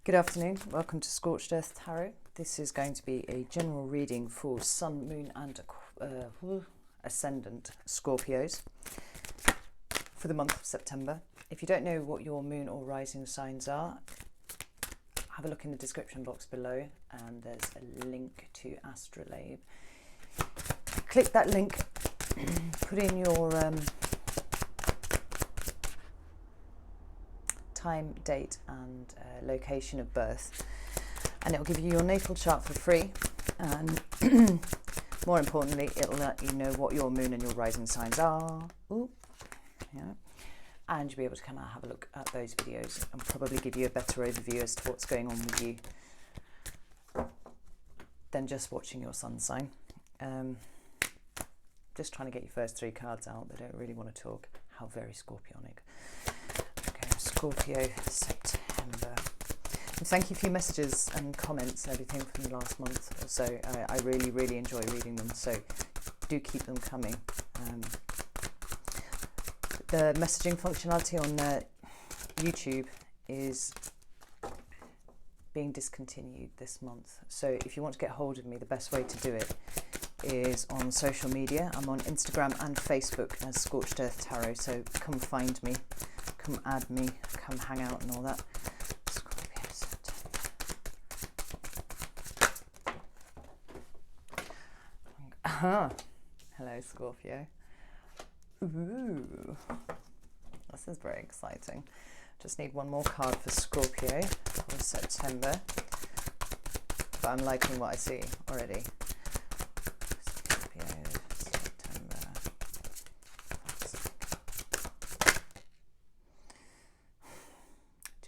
Good afternoon, welcome to Scorched Earth Tarot. This is going to be a general reading for Sun, Moon and Ascendant Scorpios for the month of September. If you don't know what your moon or rising signs are, have a look in the description box below and there's a link to Astrolabe. Click that link, put in your time, date and location of birth, and it will give you your natal chart for free, and more importantly it'll let you know what your moon and your rising signs are. And you'll be able to come out and have a look at those videos and probably give you a better overview as to what's going on with you than just watching your sun sign. Just trying to get your first three cards out. They don't really want to talk. How very scorpionic. Scorpio, September. And thank you for your messages and comments and everything from the last month or so. I really enjoy reading them, so do keep them coming. The messaging functionality on YouTube is being discontinued this month, so if you want to get hold of me, the best way to do it is on social media. I'm on Instagram and Facebook as Scorched Earth Tarot, so come find me. Come add me, come hang out and all that. Scorpio, September. Hello, Scorpio. Ooh, this is very exciting. Just need one more card for Scorpio for September. But I'm liking what I see already.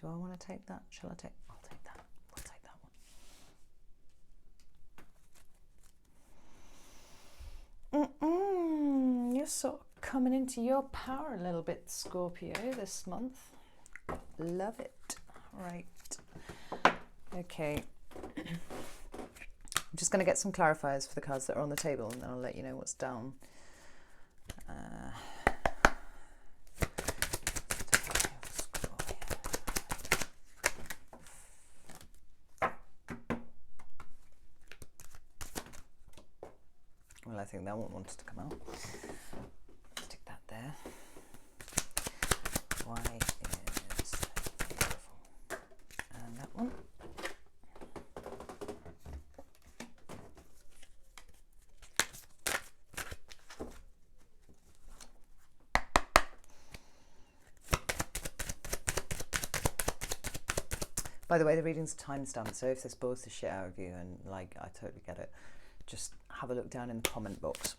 Do I want to take that? Shall I take? I'll take that. We'll take that one. You're sort of coming into your power a little bit, Scorpio, this month. Love it. Right. Okay. I'm just going to get some clarifiers for the cards that are on the table, and then I'll let you know what's down. Well, I think that one wanted to come out. Stick that there. Why is beautiful? And that one. By the way, the reading's timestamped, so if this bores the shit out of you, and like, I totally get it, just have a look down in the comment box.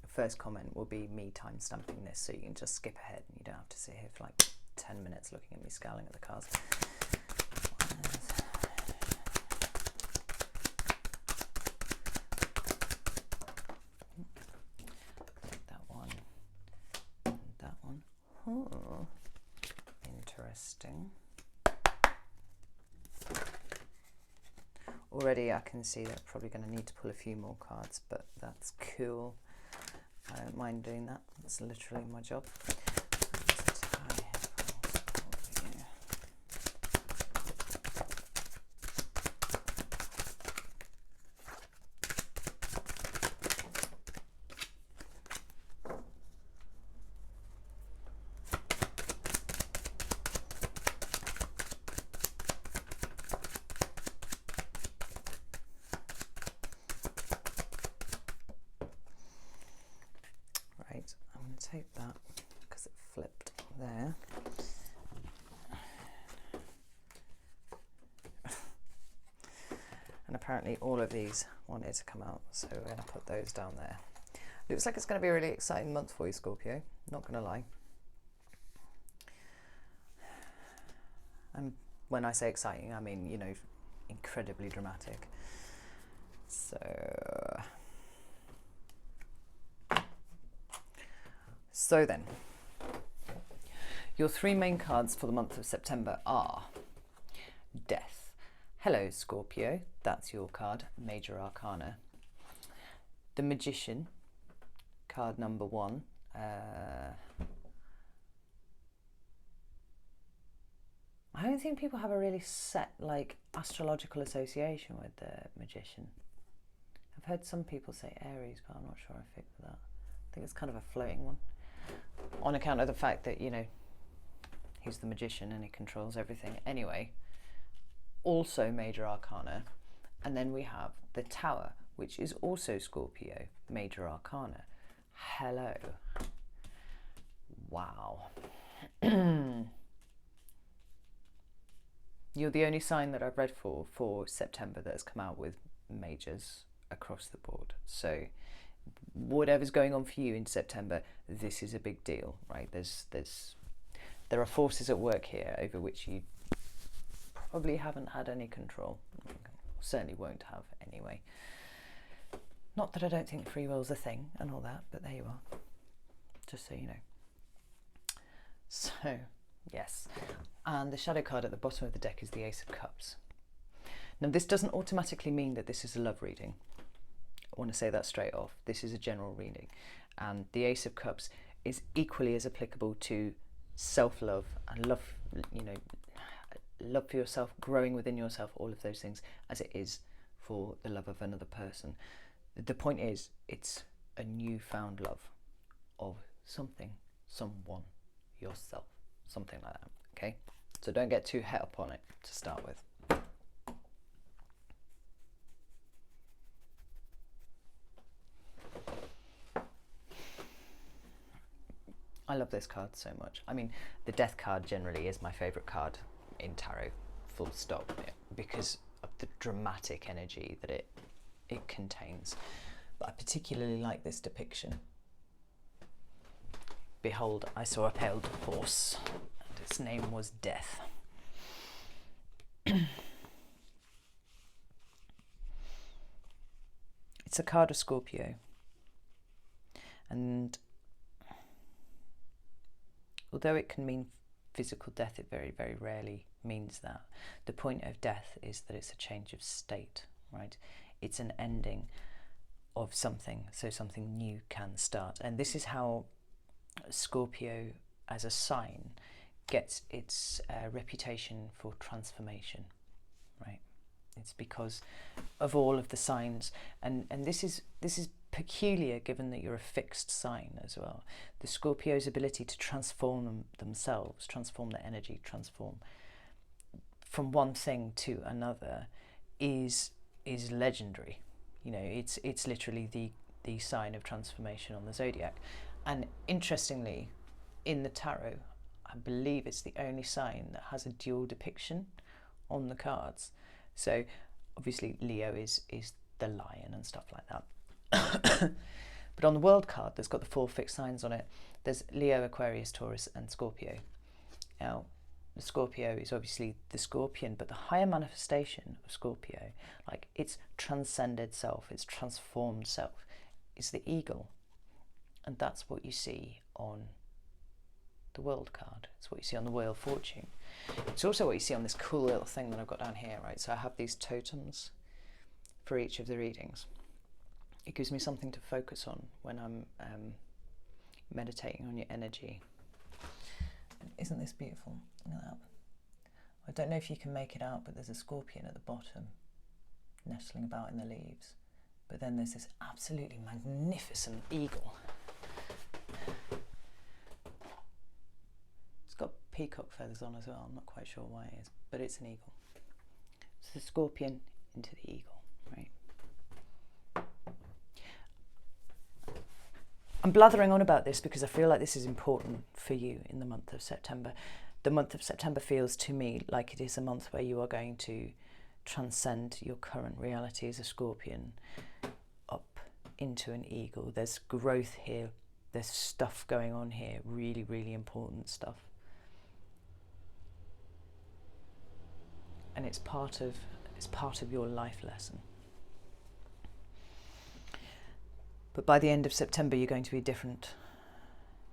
First comment will be me time-stamping this, so you can just skip ahead and you don't have to sit here for like 10 minutes looking at me scowling at the cards. That one and that one. Oh, interesting. Already I can see that I'm probably going to need to pull a few more cards, but that's cool. I don't mind doing that. That's literally my job. I'm going to take that because it flipped there. And apparently all of these wanted to come out, so we're going to put those down there. Looks like it's going to be a really exciting month for you, Scorpio, not going to lie. And when I say exciting, I mean, you know, incredibly dramatic. So then, your three main cards for the month of September are Death. Hello, Scorpio, that's your card, Major Arcana. The Magician, card number 1. I don't think people have a really set like astrological association with the Magician. I've heard some people say Aries, but I'm not sure I fit with that. I think it's kind of a floating one, on account of the fact that, you know, he's the Magician and he controls everything. Anyway, also major arcana. And then we have the Tower, which is also Scorpio, major arcana. Hello. Wow. You're the only sign that I've read for September that has come out with majors across the board. So whatever's going on for you in September, this is a big deal, right? There are forces at work here over which you probably haven't had any control. Certainly won't have anyway. Not that I don't think free will's a thing and all that, but there you are. Just so you know. So, yes. And the shadow card at the bottom of the deck is the Ace of Cups. Now, this doesn't automatically mean that this is a love reading. I want to say that straight off. This is a general reading. And the Ace of Cups is equally as applicable to self-love and love, you know, love for yourself, growing within yourself, all of those things, as it is for the love of another person. The point is, it's a newfound love of something, someone, yourself, something like that, okay? So don't get too het up on it to start with. I love this card so much. I mean, the Death card generally is my favourite card in tarot, full stop, because of the dramatic energy that it contains. But I particularly like this depiction. Behold, I saw a pale horse, and its name was Death. It's a card of Scorpio, and although it can mean physical death, it very, very rarely means that. The point of death is that it's a change of state, right? It's an ending of something, so something new can start. And this is how Scorpio as a sign gets its reputation for transformation, right? It's because of all of the signs, and this is peculiar given that you're a fixed sign as well. The Scorpio's ability to transform themselves, transform their energy, transform from one thing to another is legendary. You know, it's literally the sign of transformation on the zodiac. And interestingly, in the tarot, I believe it's the only sign that has a dual depiction on the cards. So obviously Leo is the lion and stuff like that. But on the world card that's got the 4 fixed signs on it, there's Leo, Aquarius, Taurus and Scorpio. Now, the Scorpio is obviously the scorpion, but the higher manifestation of Scorpio, like its transcended self, its transformed self, is the eagle. And that's what you see on the world card. It's what you see on the Wheel of Fortune. It's also what you see on this cool little thing that I've got down here, right? So I have these totems for each of the readings. It gives me something to focus on when I'm meditating on your energy. Isn't this beautiful? Look at that. I don't know if you can make it out, but there's a scorpion at the bottom, nestling about in the leaves. But then there's this absolutely magnificent eagle. It's got peacock feathers on as well. I'm not quite sure why it is, but it's an eagle. So the scorpion into the eagle, right? I'm blathering on about this because I feel like this is important for you in the month of September. The month of September feels to me like it is a month where you are going to transcend your current reality as a scorpion up into an eagle. There's growth here. There's stuff going on here. Really, really important stuff. And it's part of your life lesson. But by the end of September, you're going to be different.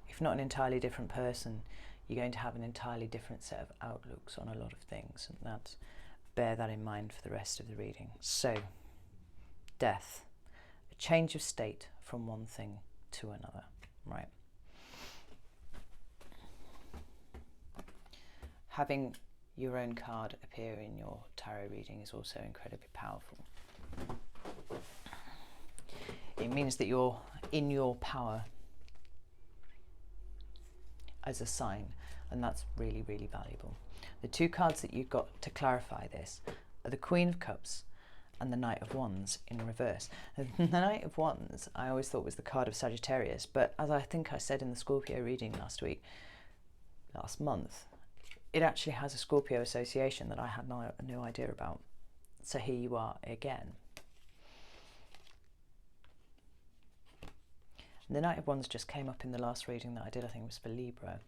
If not an entirely different person, you're going to have an entirely different set of outlooks on a lot of things. And bear that in mind for the rest of the reading. So, death, a change of state from one thing to another, right? Having your own card appear in your tarot reading is also incredibly powerful. It means that you're in your power as a sign, and that's really, really valuable. The two cards that you've got to clarify this are the Queen of Cups and the Knight of Wands in reverse. The Knight of Wands I always thought was the card of Sagittarius, but as I think I said in the Scorpio reading last month, it actually has a Scorpio association that I had no idea about. So here you are again. The Knight of Wands just came up in the last reading that I did. I think it was for Libra.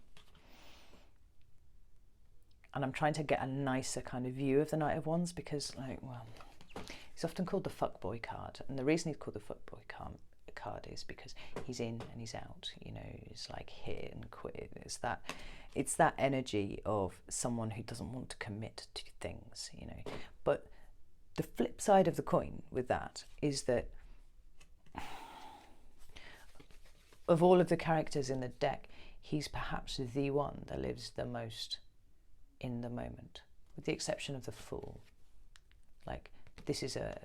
And I'm trying to get a nicer kind of view of the Knight of Wands because, he's often called the fuckboy card. And the reason he's called the fuckboy card is because he's in and he's out. You know, it's like hit and quit. It's that energy of someone who doesn't want to commit to things, you know. But the flip side of the coin with that is that of all of the characters in the deck, he's perhaps the one that lives the most in the moment, with the exception of the Fool. Like, this is a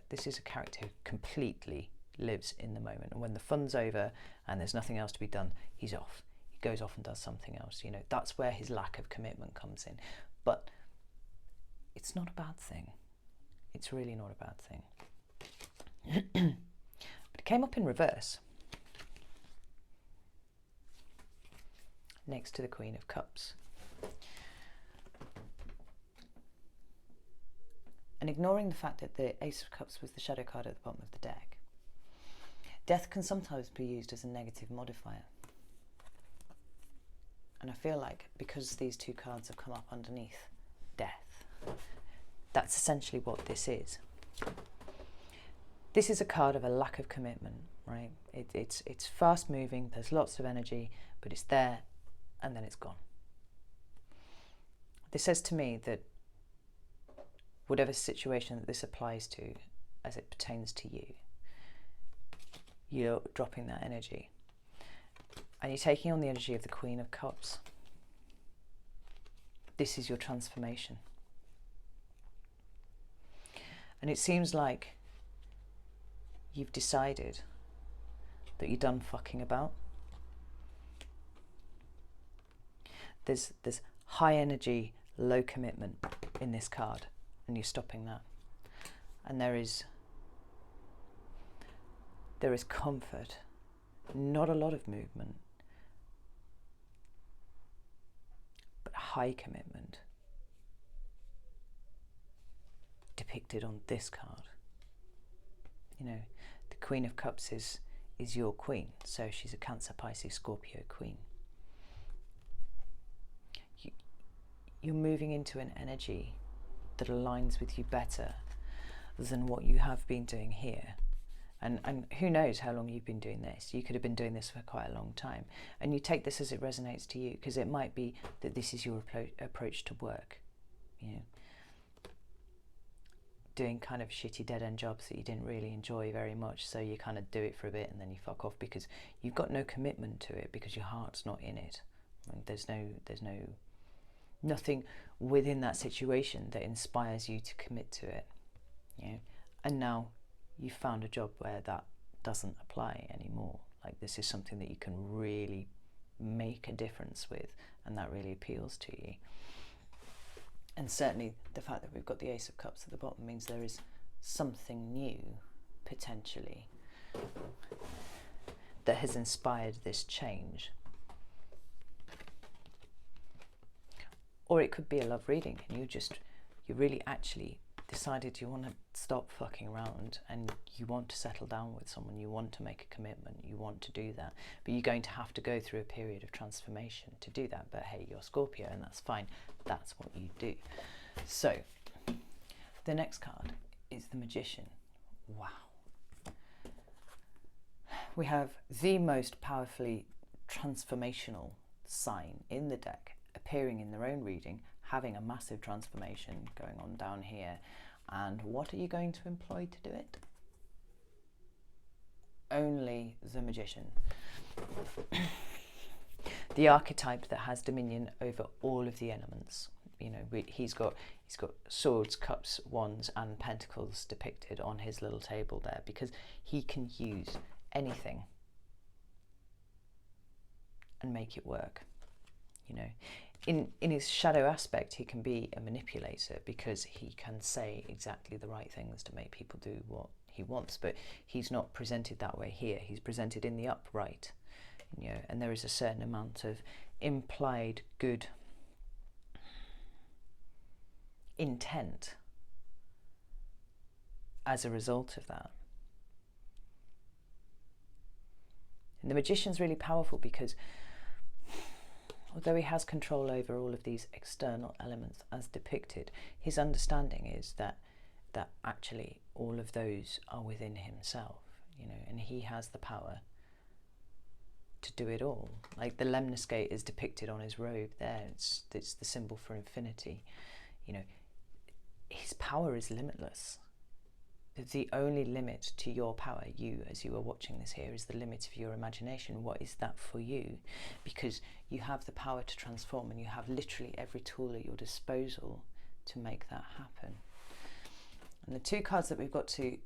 character who completely lives in the moment, and when the fun's over and there's nothing else to be done, he's off. He goes off and does something else. You know, that's where his lack of commitment comes in. But it's not a bad thing. It's really not a bad thing. But it came up in reverse, next to the Queen of Cups. And ignoring the fact that the Ace of Cups was the shadow card at the bottom of the deck, death can sometimes be used as a negative modifier. And I feel like because these two cards have come up underneath death, that's essentially what this is. This is a card of a lack of commitment, right? It's fast moving, there's lots of energy, but it's there and then it's gone. This says to me that whatever situation that this applies to as it pertains to you, you're dropping that energy. And you're taking on the energy of the Queen of Cups. This is your transformation. And it seems like you've decided that you're done fucking about. There's high energy, low commitment in this card, and you're stopping that. And there is comfort, not a lot of movement, but high commitment depicted on this card. You know, the Queen of Cups is your queen, so she's a Cancer, Pisces, Scorpio queen. You're moving into an energy that aligns with you better than what you have been doing here. And who knows how long you've been doing this. You could have been doing this for quite a long time. And you take this as it resonates to you, because it might be that this is your approach to work. You know, doing kind of shitty dead-end jobs that you didn't really enjoy very much, so you kind of do it for a bit and then you fuck off because you've got no commitment to it, because your heart's not in it. And there's nothing within that situation that inspires you to commit to it. You know? And now you've found a job where that doesn't apply anymore. Like, this is something that you can really make a difference with, and that really appeals to you. And certainly the fact that we've got the Ace of Cups at the bottom means there is something new, potentially, that has inspired this change. Or it could be a love reading, and you really actually decided you want to stop fucking around and you want to settle down with someone, you want to make a commitment, you want to do that, but you're going to have to go through a period of transformation to do that. But hey, you're Scorpio and that's fine, that's what you do. So the next card is the Magician. Wow. We have the most powerfully transformational sign in the deck appearing in their own reading, having a massive transformation going on down here. And what are you going to employ to do it? Only the Magician. The archetype that has dominion over all of the elements. You know, he's got swords, cups, wands and pentacles depicted on his little table there, because he can use anything and make it work. You know, in his shadow aspect, he can be a manipulator, because he can say exactly the right things to make people do what he wants, but he's not presented that way here. He's presented in the upright, you know, and there is a certain amount of implied good intent as a result of that. And the Magician's really powerful, because although he has control over all of these external elements as depicted, his understanding is that actually all of those are within himself, you know, and he has the power to do it all. Like the lemniscate is depicted on his robe there. It's the symbol for infinity. You know, his power is limitless. The only limit to your power, you as you are watching this here, is the limit of your imagination. What is that for you? Because you have the power to transform, and you have literally every tool at your disposal to make that happen. And the two cards that we've got to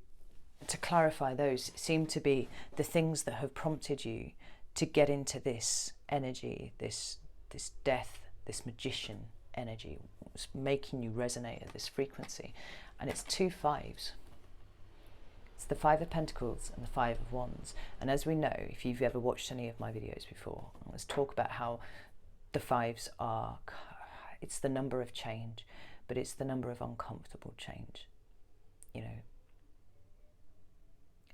clarify those seem to be the things that have prompted you to get into this energy, this death, this magician energy, it's making you resonate at this frequency. And it's two fives. It's the Five of Pentacles and the Five of Wands. And as we know, if you've ever watched any of my videos before, let's talk about how the fives are, it's the number of change, but it's the number of uncomfortable change, you know.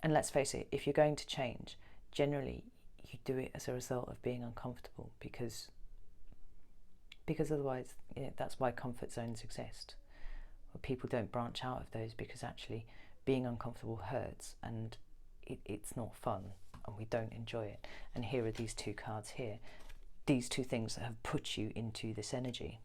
And let's face it, if you're going to change, generally you do it as a result of being uncomfortable, because otherwise, you know, that's why comfort zones exist. Well, people don't branch out of those, because actually being uncomfortable hurts, and it's not fun, and we don't enjoy it. And here are these two cards here, these two things that have put you into this energy.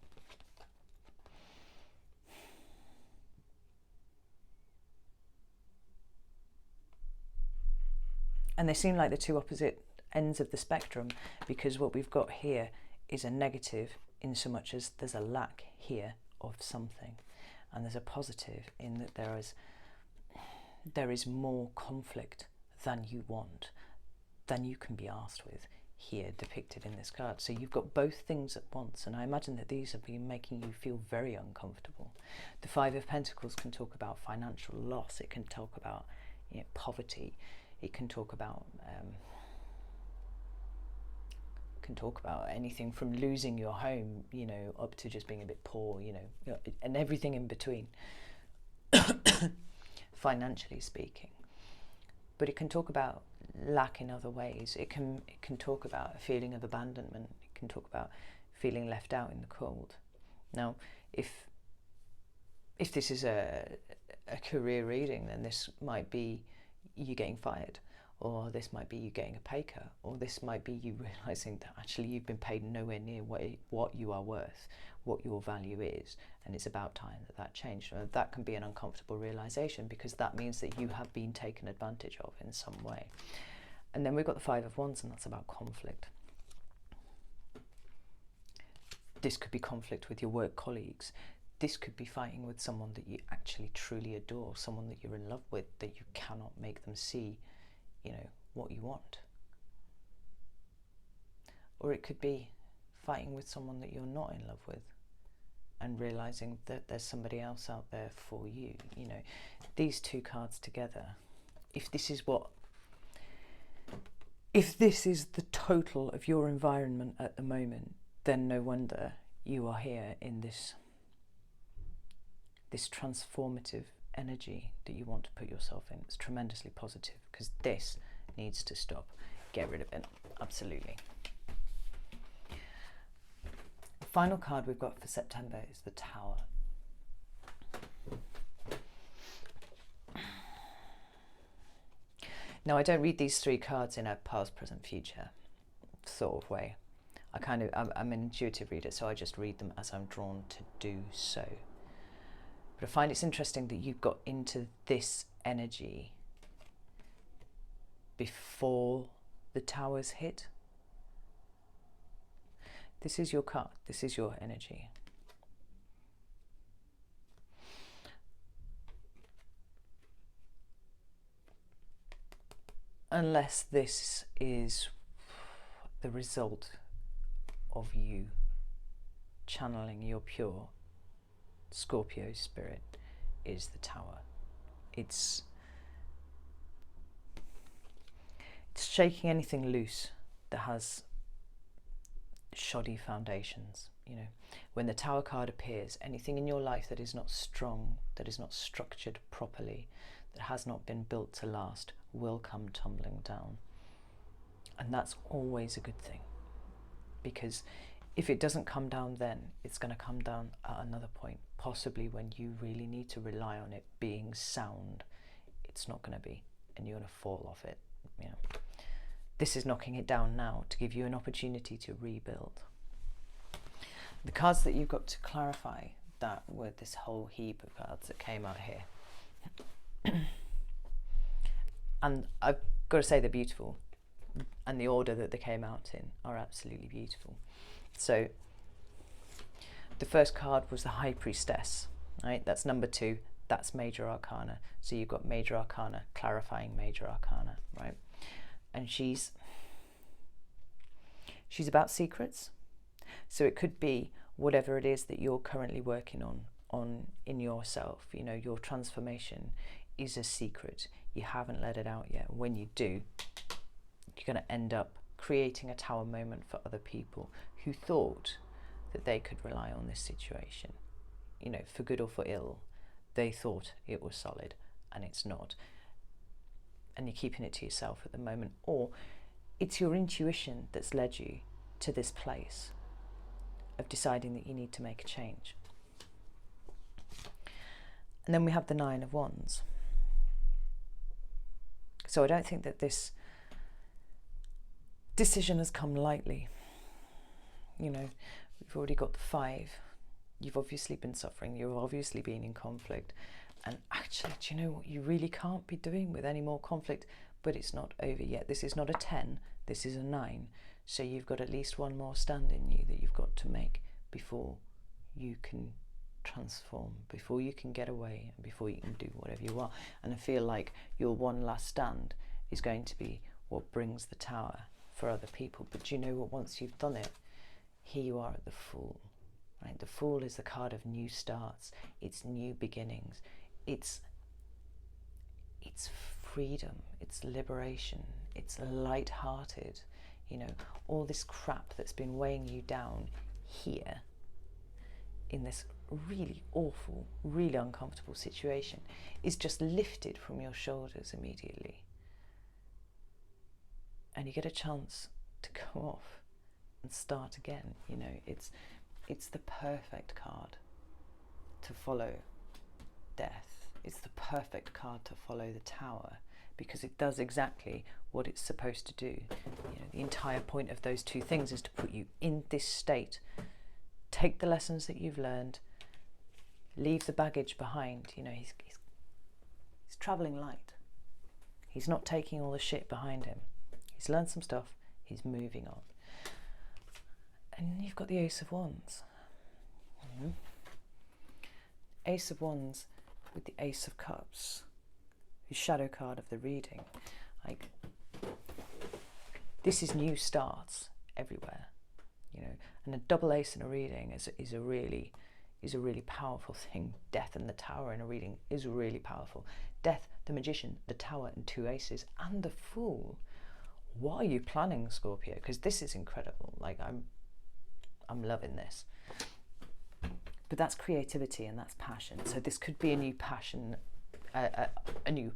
And they seem like the two opposite ends of the spectrum, because what we've got here is a negative in so much as there's a lack here of something, and there's a positive in that there is more conflict than you want, than you can be asked with, here depicted in this card. So you've got both things at once, and I imagine that these have been making you feel very uncomfortable. The Five of Pentacles can talk about financial loss. It can talk about, you know, poverty. It can talk about anything from losing your home, you know, up to just being a bit poor, you know, and everything in between, financially speaking. But it can talk about lack in other ways. It can talk about a feeling of abandonment. It can talk about feeling left out in the cold. Now, if this is a career reading, then this might be you getting fired, or this might be you getting a pay cut, or this might be you realising that actually you've been paid nowhere near what you are worth, what your value is, and it's about time that changed. That can be an uncomfortable realisation, because that means that you have been taken advantage of in some way. And then we've got the Five of Wands, and that's about conflict. This could be conflict with your work colleagues. This could be fighting with someone that you actually truly adore, someone that you're in love with, that you cannot make them see, you know, what you want. Or it could be fighting with someone that you're not in love with, and realizing that there's somebody else out there for you. You know, these two cards together, if this is the total of your environment at the moment, then no wonder you are here in this transformative energy that you want to put yourself in. It's tremendously positive, because this needs to stop. Get rid of it. Absolutely. The final card we've got for September is the Tower. Now, I don't read these three cards in a past, present, future sort of way. I'm an intuitive reader, so I just read them as I'm drawn to do so. But I find it's interesting that you've got into this energy before the Towers hit. This is your card. This is your energy. unless this is the result of you channeling your pure Scorpio spirit, is the Tower. It's shaking anything loose that has shoddy foundations. You know, when the Tower card appears, anything in your life that is not strong, that is not structured properly, that has not been built to last, will come tumbling down. And that's always a good thing, because if it doesn't come down then, it's going to come down at another point, possibly when you really need to rely on it being sound. It's not going to be, and you're going to fall off it. You know, this is knocking it down now to give you an opportunity to rebuild. The cards that you've got to clarify that were this whole heap of cards that came out here. And I've got to say they're beautiful, and the order that they came out in are absolutely beautiful. So the first card was the High Priestess, right? That's number 2. That's Major Arcana. So you've got Major Arcana clarifying Major Arcana, right? And she's about secrets. So it could be whatever it is that you're currently working on in yourself. You know, your transformation is a secret. You haven't let it out yet. When you do, you're going to end up creating a Tower moment for other people who thought that they could rely on this situation. You know, for good or for ill, they thought it was solid, and it's not. And you're keeping it to yourself at the moment, or it's your intuition that's led you to this place of deciding that you need to make a change. And then we have the Nine of Wands. So I don't think that this decision has come lightly. You know, we've already got the 5. You've obviously been suffering. You've obviously been in conflict. And actually, do you know what you really can't be doing with any more conflict? But it's not over yet. This is not a 10. This is a 9. So you've got at least one more stand in you that you've got to make before you can transform, before you can get away, and before you can do whatever you want. And I feel like your one last stand is going to be what brings the Tower for other people. But do you know what? Once you've done it, here you are at the Fool, right? The Fool is the card of new starts. It's new beginnings. It's freedom. It's liberation. It's light-hearted. You know, all this crap that's been weighing you down here in this really awful, really uncomfortable situation is just lifted from your shoulders immediately. And you get a chance to go off and start again. You know, it's the perfect card to follow death. It's the perfect card to follow the Tower, because it does exactly what it's supposed to do. You know, the entire point of those two things is to put you in this state. Take the lessons that you've learned, leave the baggage behind. You know, he's traveling light. He's not taking all the shit behind him. He's learned some stuff. He's moving on. And you've got the Ace of Wands. Mm-hmm. Ace of Wands with the Ace of Cups, the shadow card of the reading. Like, this is new starts everywhere, you know. And a double ace in a reading is a really powerful thing. Death and the Tower in a reading is really powerful. Death, the Magician, the Tower, and 2 aces, and the Fool. What are you planning, Scorpio? Because this is incredible. Like, I'm loving this. But that's creativity and that's passion. So this could be a new passion, a new...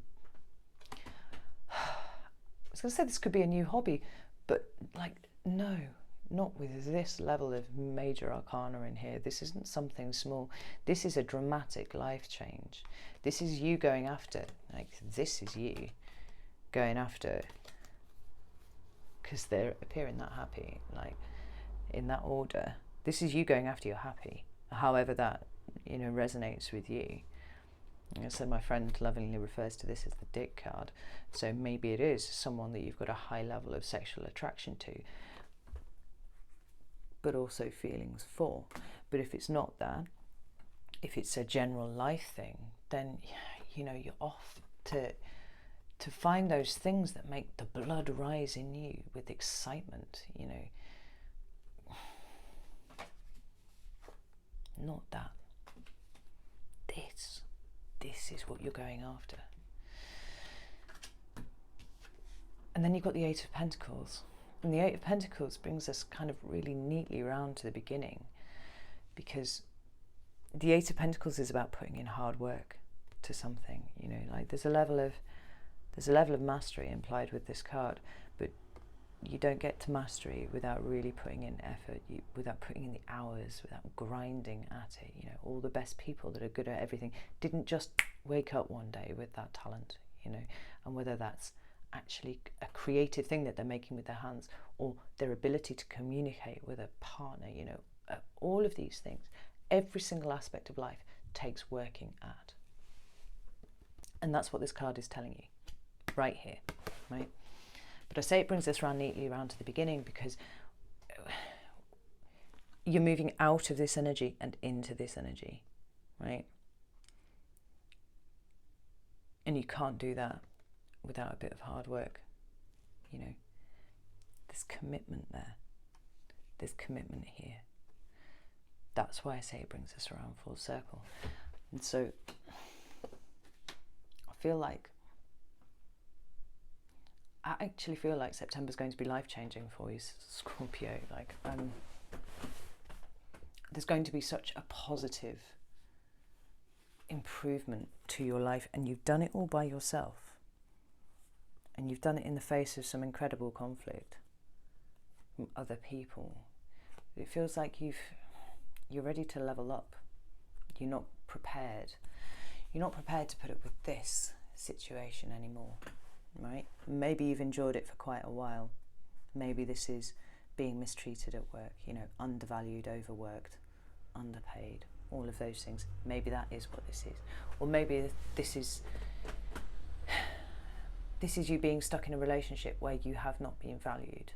I was going to say this could be a new hobby, but like, no, not with this level of major arcana in here. This isn't something small. This is a dramatic life change. This is you going after, like, this is you going after, because they're appearing that happy, like, in that order. This is you going after your happy, however that, you know, resonates with you. So my friend lovingly refers to this as the Dick card. So maybe it is someone that you've got a high level of sexual attraction to, but also feelings for. But if it's not that, if it's a general life thing, then, you know, you're off to to find those things that make the blood rise in you with excitement, you know. Not that. This is what you're going after. And then you've got the Eight of Pentacles. And the Eight of Pentacles brings us kind of really neatly round to the beginning, because the Eight of Pentacles is about putting in hard work to something, you know, like there's a level of mastery implied with this card, but you don't get to mastery without really putting in effort, without putting in the hours, without grinding at it. You know, all the best people that are good at everything didn't just wake up one day with that talent, you know, and whether that's actually a creative thing that they're making with their hands, or their ability to communicate with a partner, you know, all of these things, every single aspect of life takes working at. And that's what this card is telling you right here, right? But I say it brings us neatly around to the beginning, because you're moving out of this energy and into this energy, right? And you can't do that without a bit of hard work, you know. There's commitment there. There's commitment here. That's why I say it brings us around full circle. And so I actually feel like September's going to be life-changing for you, Scorpio. Like, there's going to be such a positive improvement to your life, and you've done it all by yourself. And you've done it in the face of some incredible conflict from other people. It feels like you're ready to level up. You're not prepared. You're not prepared to put up with this situation anymore, right? Maybe you've endured it for quite a while. Maybe this is being mistreated at work, you know, undervalued, overworked, underpaid, all of those things. Maybe that is what this is. Or maybe this is you being stuck in a relationship where you have not been valued,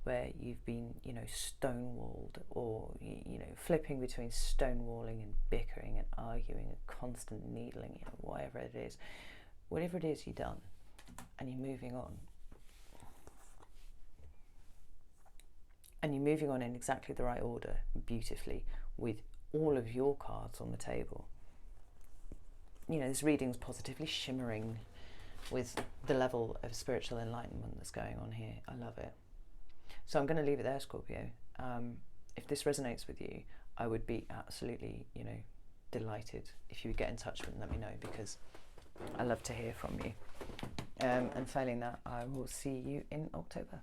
where you've been, you know, stonewalled, or, you know, flipping between stonewalling and bickering and arguing and constant needling, you know, whatever it is you've done, and you're moving on. And you're moving on in exactly the right order, beautifully, with all of your cards on the table. You know, this reading's positively shimmering with the level of spiritual enlightenment that's going on here. I love it. So I'm going to leave it there, Scorpio. If this resonates with you, I would be absolutely, you know, delighted if you would get in touch with and let me know, because I love to hear from you. And failing that, I will see you in October.